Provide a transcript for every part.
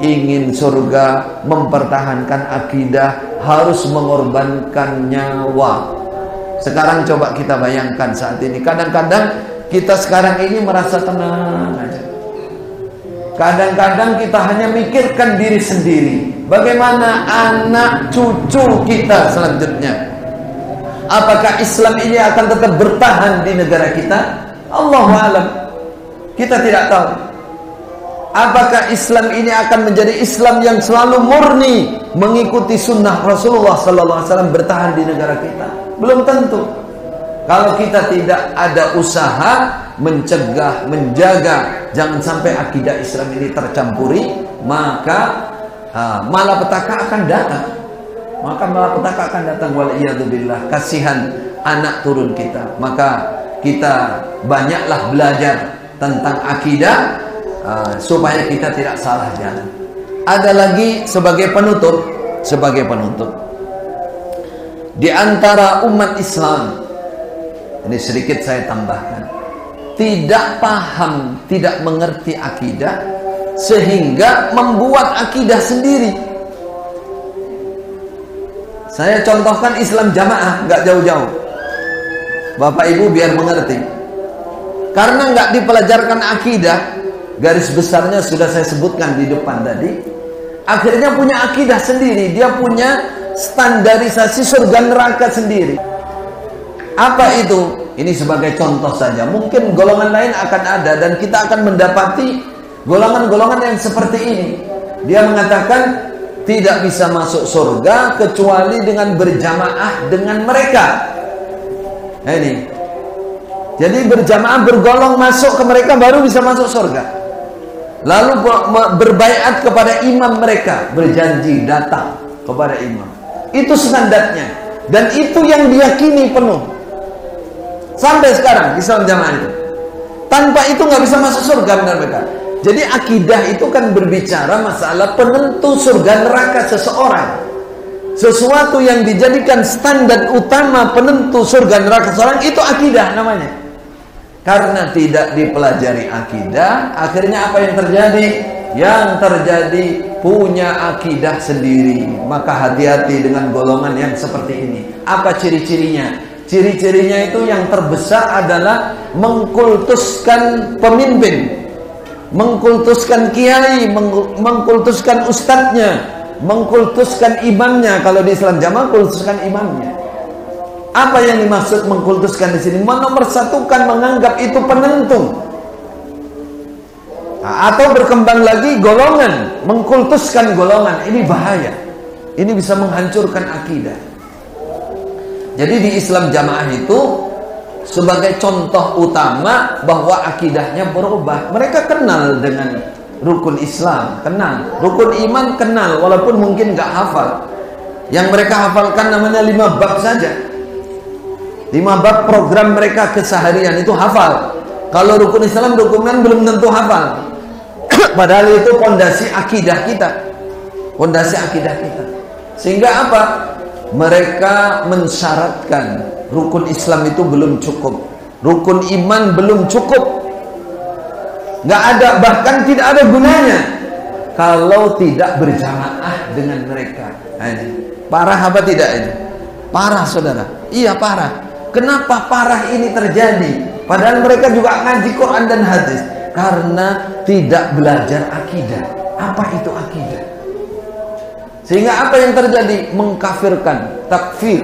ingin surga, mempertahankan akidah, harus mengorbankan nyawa. Sekarang coba kita bayangkan saat ini, kadang-kadang kita sekarang ini merasa tenang aja. Kadang-kadang kita hanya mikirkan diri sendiri. Bagaimana anak cucu kita selanjutnya? Apakah Islam ini akan tetap bertahan di negara kita? Allahu a'lam. Kita tidak tahu. Apakah Islam ini akan menjadi Islam yang selalu murni mengikuti sunnah Rasulullah SAW bertahan di negara kita? Belum tentu. Kalau kita tidak ada usaha mencegah, menjaga, jangan sampai akidah Islam ini tercampuri, maka malapetaka akan datang. Maka malapetaka akan datang. Waliyadzubillah. Kasihan anak turun kita. Maka kita banyaklah belajar tentang akidah, supaya kita tidak salah jalan. Ada lagi sebagai penutup, di antara umat Islam, ini sedikit saya tambahkan, tidak paham, tidak mengerti akidah, sehingga membuat akidah sendiri. Saya contohkan Islam jamaah, nggak jauh-jauh. Bapak Ibu biar mengerti. Karena nggak dipelajarkan akidah, garis besarnya sudah saya sebutkan di depan tadi. Akhirnya punya akidah sendiri, dia punya standarisasi surga neraka sendiri. Apa itu? Ini sebagai contoh saja. Mungkin golongan lain akan ada, dan kita akan mendapati golongan-golongan yang seperti ini. Dia mengatakan tidak bisa masuk surga kecuali dengan berjamaah dengan mereka. Nah ini. Jadi berjamaah, bergolong masuk ke mereka baru bisa masuk surga. Lalu berbaiat kepada imam mereka, berjanji datang kepada imam. Itu standarnya, dan itu yang diyakini penuh sampai sekarang Islam jamaah itu. Tanpa itu nggak bisa masuk surga benar mereka. Jadi akidah itu kan berbicara masalah penentu surga neraka seseorang. Sesuatu yang dijadikan standar utama penentu surga neraka seseorang, itu akidah namanya. Karena tidak dipelajari akidah, akhirnya apa yang terjadi? Yang terjadi punya akidah sendiri. Maka hati-hati dengan golongan yang seperti ini. Apa ciri-cirinya? Ciri-cirinya itu yang terbesar adalah mengkultuskan pemimpin, mengkultuskan kiai, mengkultuskan ustadznya, mengkultuskan imamnya. Kalau di Islam jamaah, kultuskan imamnya. Apa yang dimaksud mengkultuskan di sini? Menomorsatukan, menganggap itu penentu. Atau berkembang lagi golongan, mengkultuskan golongan. Ini bahaya. Ini bisa menghancurkan akidah. Jadi di Islam jamaah itu sebagai contoh utama bahwa akidahnya berubah. Mereka kenal dengan rukun Islam, kenal. Rukun iman kenal, walaupun mungkin gak hafal. Yang mereka hafalkan namanya 5 bab saja. 5 bab program mereka keseharian itu hafal. Kalau rukun Islam, rukun iman belum tentu hafal. Padahal itu fondasi akidah kita. Fondasi akidah kita. Sehingga apa? Mereka mensyaratkan rukun Islam itu belum cukup, rukun iman belum cukup. Nggak ada, bahkan tidak ada gunanya kalau tidak berjamaah dengan mereka. Nah, ini parah apa tidak ini? Parah saudara. Iya parah. Kenapa parah ini terjadi? Padahal mereka juga ngaji Quran dan hadis. Karena tidak belajar akidah. Apa itu akidah? Sehingga apa yang terjadi? Mengkafirkan, takfir,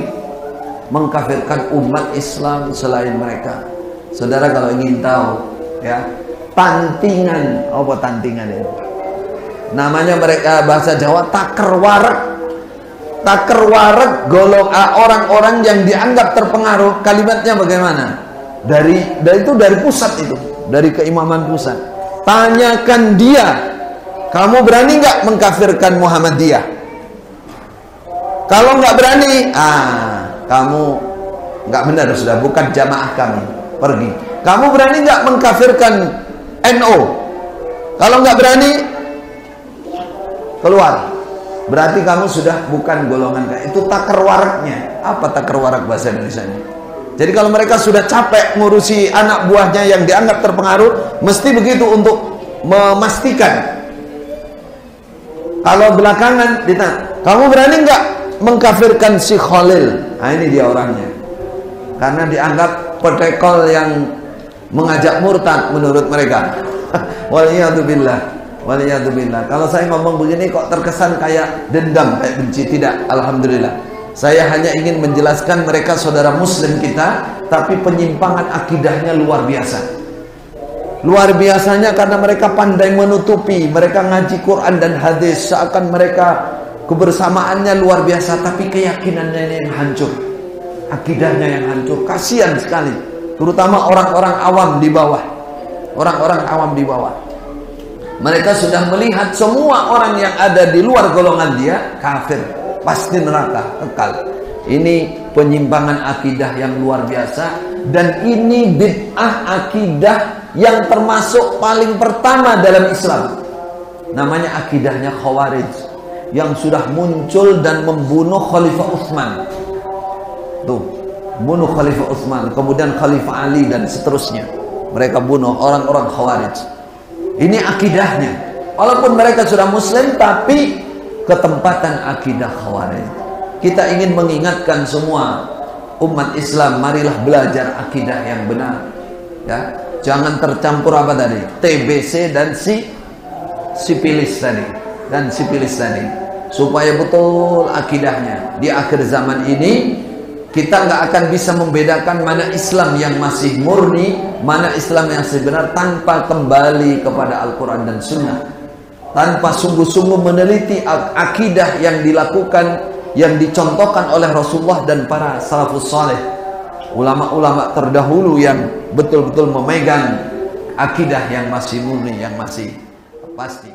mengkafirkan umat Islam selain mereka. Saudara kalau ingin tahu, ya, tantingan, apa tantingan itu? Namanya mereka bahasa Jawa takerwarak. Takerwarak golong orang-orang yang dianggap terpengaruh. Kalimatnya bagaimana? Dari pusat itu, dari keimaman pusat. Tanyakan dia, kamu berani nggak mengkafirkan Muhammadiyah? Kalau nggak berani, kamu nggak benar, sudah bukan jamaah kami, pergi. Kamu berani nggak mengkafirkan NO? Kalau nggak berani, keluar. Berarti kamu sudah bukan golongan kami. Itu takerwaraknya. Apa takerwarak bahasa Indonesianya? Jadi kalau mereka sudah capek ngurusi anak buahnya yang dianggap terpengaruh, mesti begitu untuk memastikan Kalau belakangan ditanya, kamu berani nggak mengkafirkan si Khalil? Nah, ini dia orangnya. Karena dianggap petekol yang mengajak murtad menurut mereka. Waliyadzubillah, waliyadzubillah. Kalau saya ngomong begini kok terkesan kayak dendam, kayak benci. Tidak, alhamdulillah. Saya hanya ingin menjelaskan mereka saudara muslim kita, tapi penyimpangan akidahnya luar biasa. Luar biasanya karena mereka pandai menutupi, mereka ngaji Quran dan hadis seakan mereka kebersamaannya luar biasa, tapi keyakinannya yang hancur, akidahnya yang hancur. Kasihan sekali, terutama orang-orang awam di bawah. Orang-orang awam di bawah, mereka sudah melihat semua orang yang ada di luar golongan dia kafir, pasti neraka kekal. Ini penyimpangan akidah yang luar biasa, dan ini bid'ah akidah yang termasuk paling pertama dalam Islam. Namanya akidahnya Khawarij, yang sudah muncul dan membunuh Khalifah Utsman. Tuh, bunuh Khalifah Utsman, kemudian Khalifah Ali dan seterusnya. Mereka bunuh orang-orang Khawarij. Ini akidahnya. Walaupun mereka sudah muslim, tapi ketempatan akidah Khawarij. Kita ingin mengingatkan semua umat Islam, marilah belajar akidah yang benar. Ya, jangan tercampur apa tadi? TBC dan sipilis tadi. Dan sipilis tadi. Supaya betul akidahnya. Di akhir zaman ini, kita nggak akan bisa membedakan mana Islam yang masih murni, mana Islam yang sebenar, tanpa kembali kepada Al-Quran dan Sunnah. Tanpa sungguh-sungguh meneliti akidah yang dilakukan, yang dicontohkan oleh Rasulullah dan para salafus saleh, ulama-ulama terdahulu yang betul-betul memegang akidah yang masih murni, yang masih pasti.